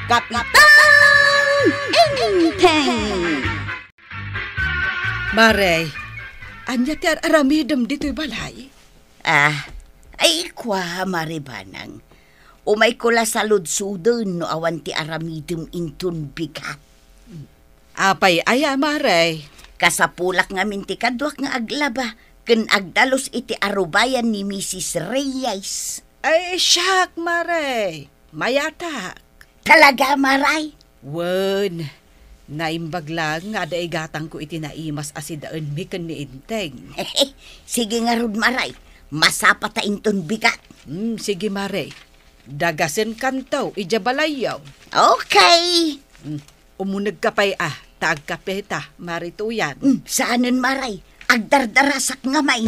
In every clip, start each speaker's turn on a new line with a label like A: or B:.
A: Kapitang Inteng!
B: Maray, anya ti aramidem dito'y balay?
A: Ay kwa, Maribanang. Umay ko la saludsudon no awan ti aramidem intun bigat.
B: Apay aya, Maray.
A: Kasapulak nga minti kadwak nga aglaba, ken agdalos iti arubayan ni Mrs. Reyes.
B: Ay, siyak, Maray. Mayatak.
A: Talaga, Maray?
B: Wen, naimbag lang nga daig gatang ko iti naimas asidaan mi ken ni Inteng.
A: Sige nga rod, Maray. Masapa ta intun bigat.
B: Sige, Maray. Dagasen kantaw, ijabalayaw.
A: Okay.
B: Umunag ka pa'y taag kapeta, marituyan.
A: Saanan, Maray? Agdardarasak nga may.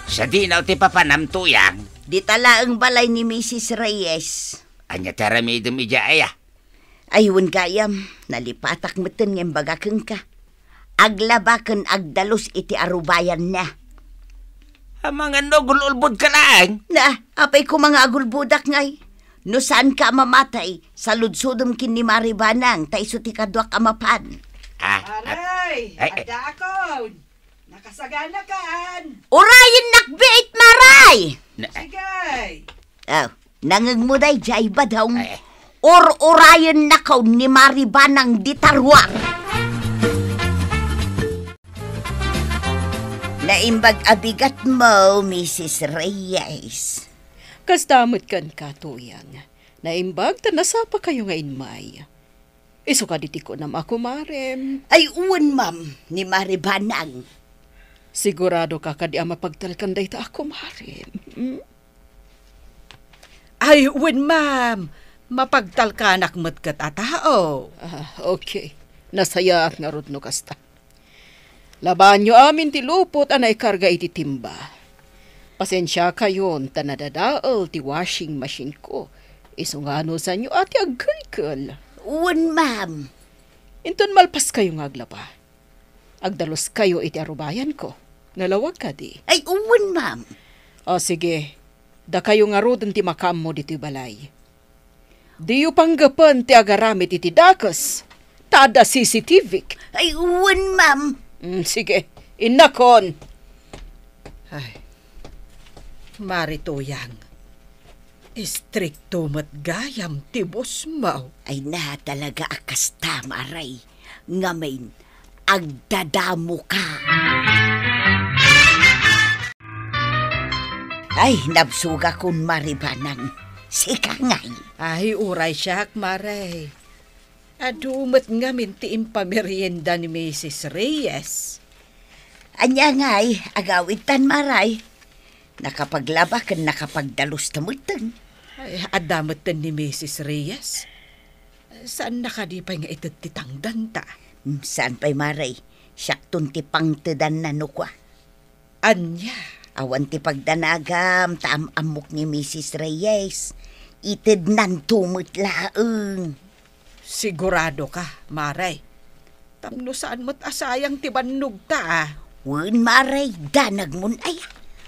C: Sa dinaw ti papanamtuyang.
A: Di tala ang balay ni Mrs. Reyes.
C: Anya taramidem ija aya.
A: Ayun gayam, nalipatak meten ng bagakeng ka. Aglabaken agdalos iti arubayan na.
C: Mga nogululbod ka lang.
A: Na, apay ko mga agulbudak ngay. No saan ka mamatay, saludsudom kin ni Maribanang, taiso ti kadwak amapan.
B: Maray,
C: ay.
B: ada ako. Nakasagana kaan.
A: Urayin nakbiit, Maray!
B: Sige.
A: Nangagmuday jay ba daw?
C: Ay.
A: Urayin nakaw ni Maribanang ditarwak. Naimbag abigat mo, Mrs. Reyes.
D: Kasdamot kan katuyang. Naimbag ta nasapa kayo nga inmay. Iso ka diti ko nam ako, Marem.
A: Ay uwan, ma'am, ni Maribanang.
D: Sigurado ka kadi ang mapagtalkanday ta ako, Marem.
B: Ay, wen, ma'am. Mapagtalkanak matkat atao.
D: Okay. Nasaya nga rod no kasta. Laban nyo amin ti lupot anay karga iti timba. Pasensya kayon ta nadadaal ti washing machine ko. Iso nga ano sa nyo ati agkal.
A: Uwan, ma'am.
D: Inton malpas kayo nga aglaba. Agdalos kayo iti arubayan ko. Nalawag ka di.
A: Ay uwan, ma'am.
D: O sige, da kayo nga rodon ti makam mo diti balay. Di yu panggapan ti agaramit iti dakas. Tada CCTV.
A: Ay uwan, ma'am.
D: Sige, inakon.
B: Ay, marituyang. Istrikto matgayam tibos mo.
A: Ay na talaga akasta, Maray. Ngamain, agdadamo ka. Ay, nabsuga kun Maribanang. Sika ngay.
B: Ay, uray siyak, Maray. Adumat nga minti impamerienda ni Mrs. Reyes.
A: Anya ngay, agawid tan, Maray. Nakapaglaba kan nakapagdalos tamutan.
B: Ay, adamat tan ni Mrs. Reyes. Saan nakadipay nga itagtitangdan ta?
A: Saan pa'y, Maray? Siyaktun ti pangtedan na nukwa.
B: Anya?
A: Awan ti pagdanagam, taam-amok ni Mrs. Reyes. Itid nan tumut laeng.
B: Sigurado ka, Maray. Tamno saan mo't asayang tibannog ta.
A: Wen, Maray, danag mun ay.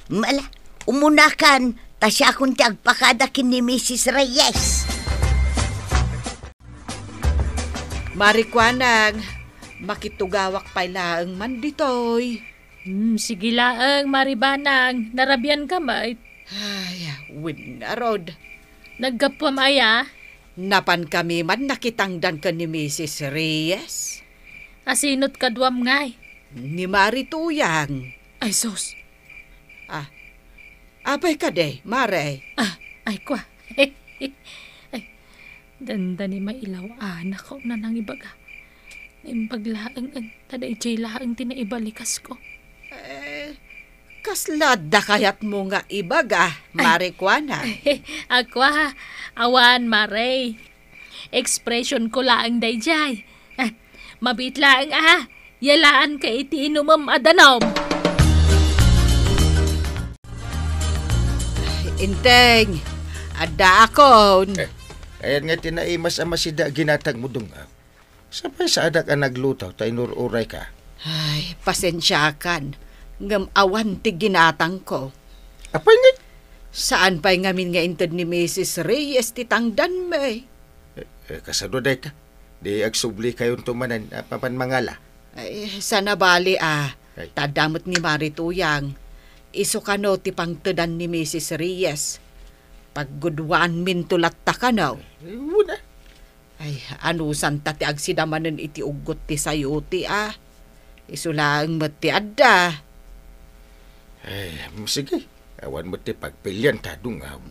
A: Mala, umunakan, tasya akong ti agpakadakin ni Mrs. Reyes.
B: Marikwanang, makitugawak pa'y laeng man ditoy.
E: Sige laang, Maribanang. Narabyan ka, mait.
B: Ay, win nga rod.
E: Nagkapwa maya?
B: Napan kami man nakitangdan ka ni Mrs. Reyes.
E: Asinot kadwam ngay.
B: Ni Marituyang.
E: Ay, sus.
B: Apay ka de, Maray.
E: Ay, kwa. Ay, danda ni mailaw. Anak ko na nang ibaga. Imbaglaang taday jay laang tinaibalikas ko.
B: Kaslada kayat mo nga ibaga, Marikwana.
E: Akwa, awan, Maray. Expression ko laang dayjay. Mabit laang yalaan ka iti inumam adanom.
B: Inteng, ada akon.
F: Ayan nga tinaimas ang masida ginatag mo dong. Sapay sa adak ang naglutaw, tayo nururay ka.
B: Ay, pasensyakan. Ngam awan ti ginatang ko.
F: Apay nga,
B: Saan pa'y ngamin nga inted ni Mrs. Reyes ti tangdan may?
F: Kasado day ka. Di agsubli kayong tumanan papan mangala.
B: Ay, sana bali
F: Ay.
B: Tadamot ni Marituyang. Iso kano ti pangtedan ni Mrs. Reyes. Paggudwaan min tulat ta kanaw.
F: Una.
B: Ay, anusan ta ti agsidamanen iti ugot ti sayuti Iso lang met ti adda.
F: Ay, sige. Awan mo ti pagpilyan ta dungaw.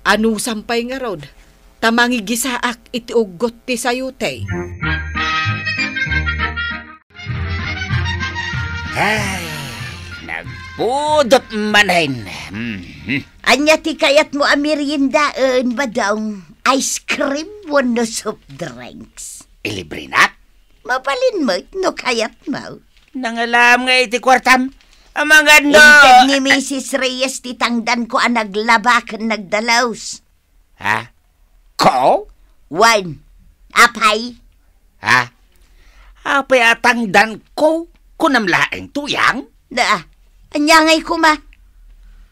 B: Anusan pa'y nga rod. Tamangi gisaak iti ugot ti sayuti.
C: Ay, nagpudot manahin.
A: Anya ti kayat mo meriendaan ba daw ice cream wano soft drinks?
C: Ilibre na.
A: Mapalin mo no kayat mo.
C: Nangalam nga iti kwartam. Amang ano.
A: Inted ni Mrs. Reyes ti tangdan ko naglabak nagdalaws.
C: Ha? Ko?
A: One. Apay.
C: Ha? Apay atang dan ko? Kunamlaeng tuyang?
A: Da. Anya ngay kuma.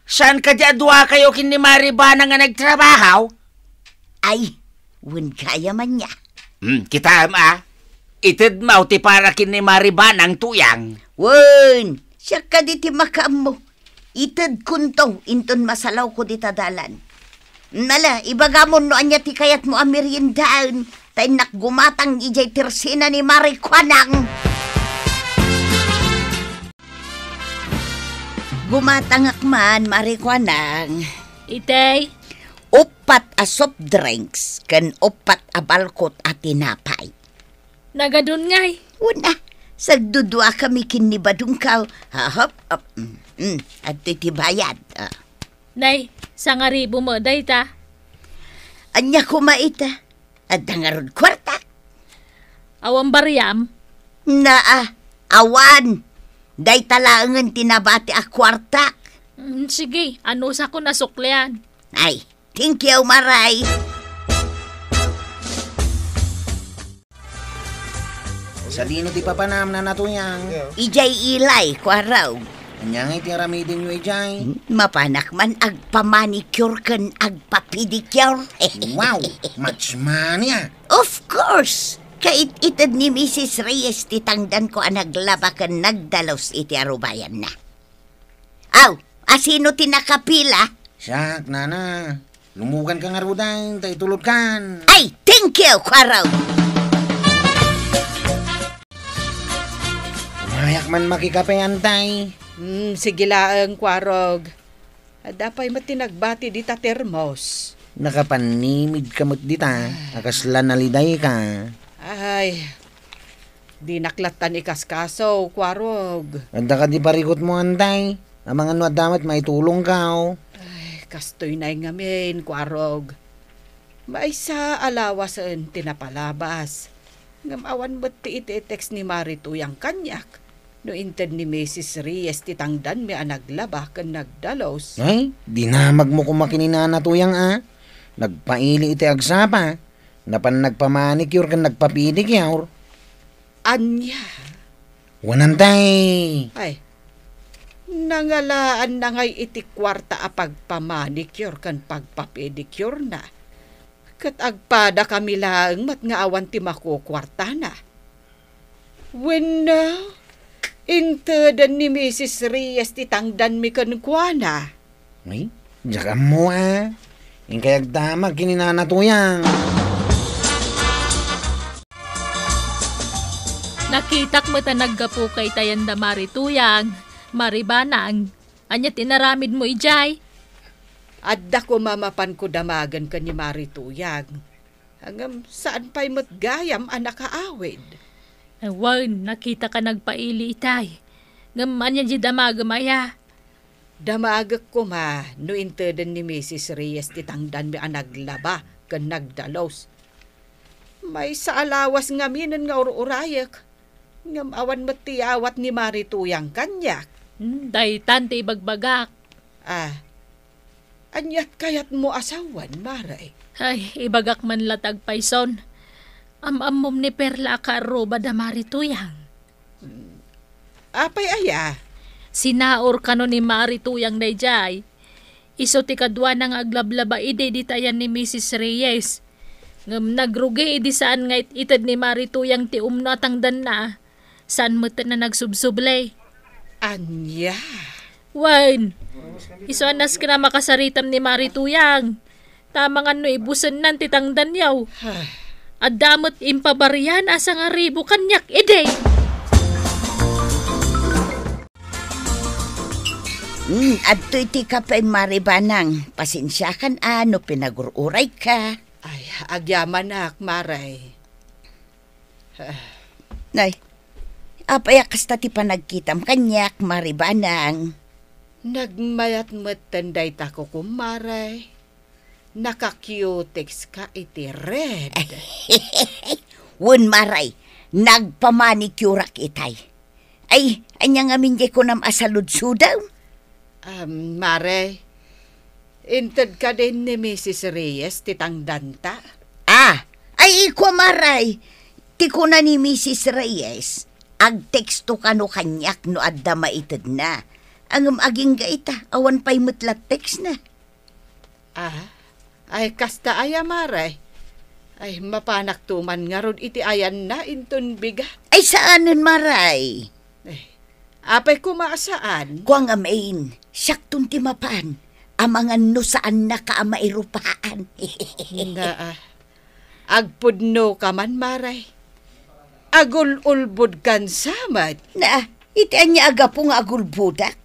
C: Saan ka dua kayo kinimariba nga nagtrabaho?
A: Ay. Wun kaya man niya.
C: Kita Itid mau ti para kinimariba ng tuyang.
A: Wun. Siya ka di ti makam mo. Itid kuntong inton masalaw ko di tadalan. Nala, ibagamon no anya ti kayat mo meriendaan. Tay nakgumatang ijay tirsina ni Marikwanang. Gumatang akman, Marikwanang.
E: Itay,
A: Upat a soft drinks, kan upat a balkot at tinapay.
E: nagadun ngay.
A: Una, sagdudua kami kinibadong ka. Hahop, at titibayad.
E: Nay, sangaribo mo day ta.
A: Anya kumaita, at dangarod kwarta.
E: Awang baryam.
A: Naa, awan. Day talangan tinabati a kwarta.
E: Sige, ano sa ko nasuklian.
A: Ay, thank you, Maray.
G: Sa dino ti papanam na natuyang.
A: Ijay ilay, kwaraw.
G: Anya nga iti aramidin nyo ijay.
A: Mapanak man agpamanicure kan agpapedicure.
G: Wow, much money
A: Of course. Kait-itad ni Mrs. Reyes titangdan ko ang naglaba kan nagdalos iti arubayan na. Aw, asino tinakapila?
G: Siyak, nana. Lumugan ka nga rudan, tayo tulog kan.
A: Ay, thank you, kwaraw.
G: Mayak man makikape antay.
B: Sige laang kwarog. Dapay matinagbati di ta termos.
G: Nakapanimid kamot dita. Akasla naliday ka.
B: Ay, di naklatan ikaskaso, kwarog.
G: Anda ka di parikot mo antay. Amang ano damat maitulong ka
B: Ay, kastoy na ngamin, kwarog. Maisa alawasan tinapalabas. Ngamawan ba't ti iti-text ni Marituyang kanyak? No inted ni Mrs. Reyes titangdan mi naglaba kan nagdalos.
G: Ay, dinamag mo kung makininana tuyang Nagpaili iti agsapa. Napan nagpamanicure kan nagpapedicure.
B: Anya.
G: Wanantay.
B: Ay, nangalaan na ngay iti kwarta a pagpamanicure kan pagpapedicure na. Kat agpada kami lang mat nga awan ti makukwarta na. When intedan ni Mrs. Reyes titangdan mi kan kuana.
G: Ay, diyan mo Yung kayag damag kininana tuyang.
E: Nakitak mo ta naggapukay tayan da Marituyang. Maribanang. Anya tinaramid mo ijay.
B: Adda ko mamapan ko damagan ka ni Marituyang. Hanggang saan pa'y matgayam anak kaawid.
E: Wan, nakita ka nagpaili itay. Ngam anya di damagamaya.
B: Damagak ko no intedan ni Mrs. Reyes titangdan mi naglaba kan nagdalos. May sa alawas nga minan nga ururayak. Ngam awan matiyawat ni Marituyang kanyak.
E: Daytan ti bagbagak.
B: Anyat kayat mo asawan, Maray.
E: Ay, ibagak man latag payson. Amom ni Perla karoba da Marituyang.
B: Apay aya?
E: Sinaor ka no ni Marituyang dayjay. Iso ti kadwa nang aglablaba ide di tayan ni Mrs. Reyes. Ngam nagrugi idi saan nga itid ni Marituyang ti umnatang dan na. Saan mo na nagsubsublay?
B: Anya?
E: Wan, iso anas ka na makasaritam ni Marituyang. Tamang ano ibusan nan titangdan yaw. At damot impabarian asa nga ribo kanyak ide.
A: Adto iti ka pa Maribanang. Pasensyakan ano pinagururay ka.
B: Ay, agyaman nak, Maray.
A: Nay, apaya kasta ti panagkitam kanyak Maribanang.
B: Nagmayat matanday tako kumaray. Naka-cutex ka iti red.
A: Wun Maray, nagpamanicurak itay. Ay, anya nga minjay ko nam asaludsudaw.
B: Maray, inted ka din ni Mrs. Reyes titang danta?
A: Ay iko Maray. Ti ko na ni Mrs. Reyes. Ag-teksto ka no kanyak no adda maited na. Ang aging gaita, awan pa'y mutlat text na.
B: Ay kasta aya Maray. Ay mapanak tuman nga rod iti ayan na inton biga.
A: Ay saanan Maray?
B: Apay kumaasaan?
A: Kuang amain, siyaktong timapan. Amangan no saan na kaamairupaan.
B: Agpudno ka man Maray. Agul-ulbud kan samat.
A: Iti anya aga po nga agulbudak.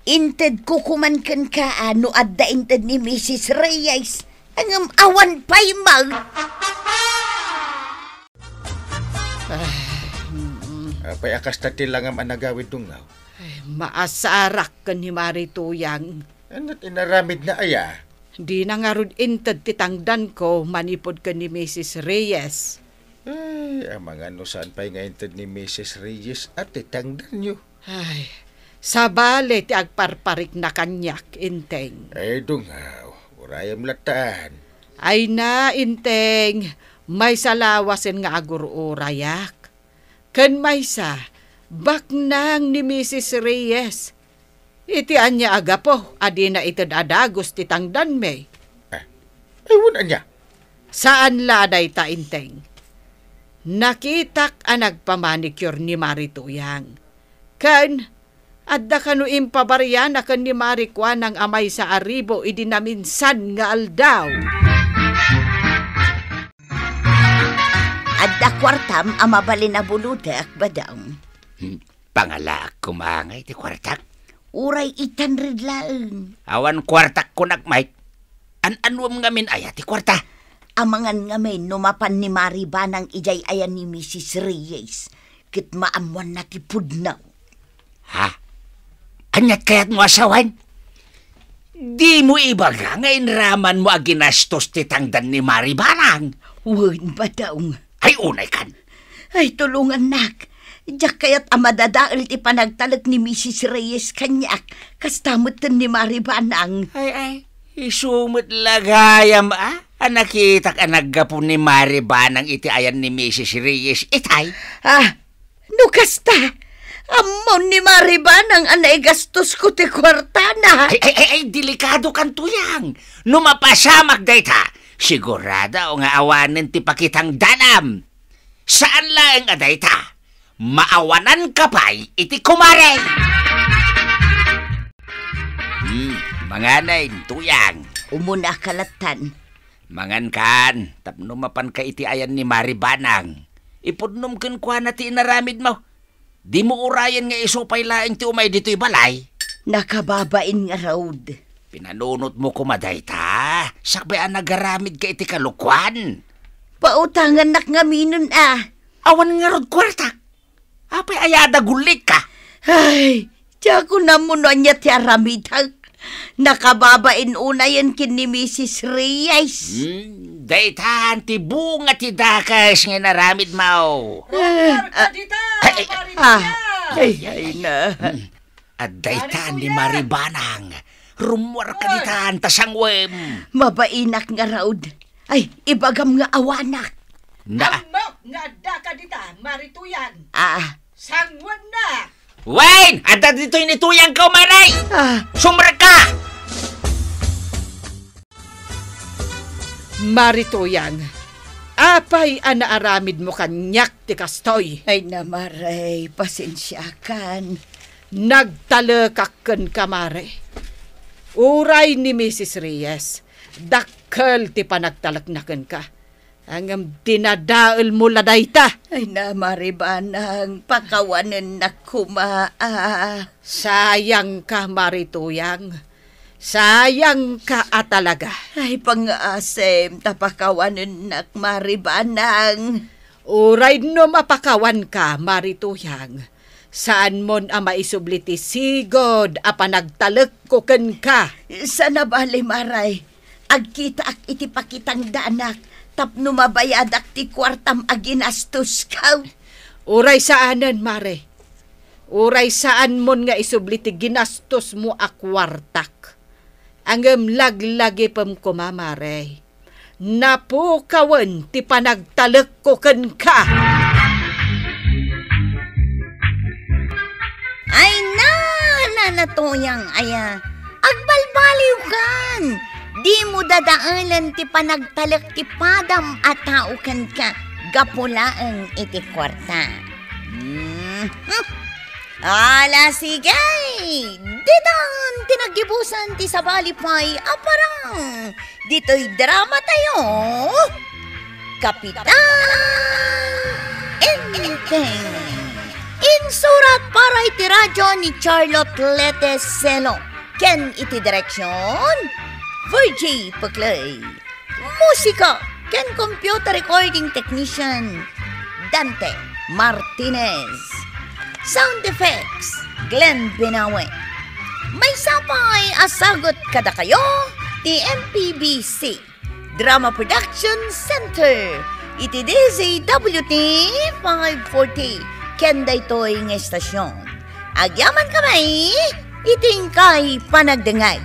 A: Inted kukuman kan ka ano adda inted ni Mrs. Reyes. Ang awan pa'y mag.
F: Apay akas tati lang ang anagawid dungaw.
B: Maasarak ka ni Marituyang.
F: Ano't inaramid na aya?
B: Di na nga rod inted titangdan ko manipod ka ni Mrs. Reyes.
F: Ay, ang mga no saan pa'y nga inted ni Mrs. Reyes at titangdan nyo.
B: Ay, sabali ti agparparik na kanyak, inteng.
F: Ay, dungaw, urayam latan.
B: Ay na, inteng, may salawasin nga agururayak. Ken may sa, baknang ni Mrs. Reyes. Iti anya aga po, adi na itid adagos titangdan me.
F: Ay, wala niya.
B: Saan laday ta, inteng? Nakitak ang nagpamanicure ni Marituyang. Ken, adda kanu impabaryan na kan ni Marikwan ang amay sa aribo idinaminsan nga aldaw.
A: Adda kwartam amabali na bulutak badaw.
C: Pangalaak kumangay ti kwartak.
A: Uray itan ridlaan.
C: Awan kwartak ko nagmay. An-anwam ngamin aya ti kwarta.
A: Amangan ngamin numapan ni Maribanang ijay ayan ni Mrs. Reyes. Kit maamuan na ti pudnaw.
C: Ha? Anyat kaya't mo asawan? Di mo ibaga nga inraman mo aginastos titangdan ni Maribanang.
A: Wen badaw.
C: Ay unay kan.
A: Ay tulungan nak. Diyak kaya't amadadaal ti panagtalag ni Mrs. Reyes kanyak. Kastamutan ni Maribanang.
C: Ay. Isumot lagayam Anakitak anagapon ni Maribanang iti ayan ni Mrs. Reyes itay.
A: No kasta. Amon ni Maribanang anay gastos ko ti kwartana.
C: Ay, delikado kan tuyang. Numapasamak dayta. Sigurada o nga awanin ti pakitang danam. Saan lang adayta? Maawanan ka pa'y iti kumare. Manganay, tuyang.
A: Umuna kalatan.
C: Mangan kan, tapno mapan ka iti ayan ni Maribanang. Ipudnom ken kwa na ti inaramid mo. Di mo urayan nga isupay laing ti umay dito'y balay.
A: Nakababain nga raud.
C: Pinanunot mo kumaday ta. Sakbay ang nagaramid ka iti kalukwan.
A: Pautangan nak nga minun
C: Awan nga rod kwarta. Apay ayada gulit ka.
A: Ay, tiya ko na mo niya ti aramidang. Nakababain una yan kin ni Mrs. Reyes.
C: Daytahan ti bunga ti dakas nga naramid mo.
A: Ay na.
C: At daytahan ni Maribanang. Rumwar ka ditan tasangwem.
A: Mabainak nga raud. Ay, ibagam nga awanak.
B: Amok nga adda ka dita, Marituyan. Sangwan na.
C: Wayne! Adda dito'y nituyang ka, Maray! Sumra ka!
B: Marituyang, apay anaaramid mo kanyak ti kastoy.
A: Ay namaray, pasensyakan.
B: Nagtalakakken ka, Mare. Uray ni Mrs. Reyes, dakkel ti panagtalaknaken ka. Angam dinadael mo ladayta.
A: Ay namaribanang, pakawanan na kumaa.
B: Sayang ka, Marituyang. Sayang ka talaga.
A: Ay pangasem, tapakawanan na maribanang.
B: Uray no mapakawan ka, Marituyang. Saan mon ang maisubliti sigod a panagtalekkuken ka?
A: Sa nabali maray, agkita ak iti pakitang danak, tapno mabayadak ti kwartam aginastos ka.
B: Uray saanan, Mare. Uray saan mon nga isubliti ginastos mo a kwartak. Angem laglagi pem kumamare. Napukawan ti panagtalekkuken ka.
A: Ay nanatuyang aya, agbalbaliw kan. Di mo dadaalan ti panagtalak ti padam at taukan ka, gapulaang iti kwarta. Ala sigay, ditan tinagibusan ti sabalipay aparang. Dito'y drama tayo, Kapitan Enteng. Insurat para iti radyo ni Charlotte Leteselo. Ken iti direksyon, Virgie Paclay. Musika, ken computer recording technician, Dante Martinez. Sound effects, Glenn Binawe. May sapay asagot kada kayo, ti MPBC Drama Production Center. Iti DZWT 540. Ken daytoy nga estasyon. Agyaman kamay, iting kay panagdengay.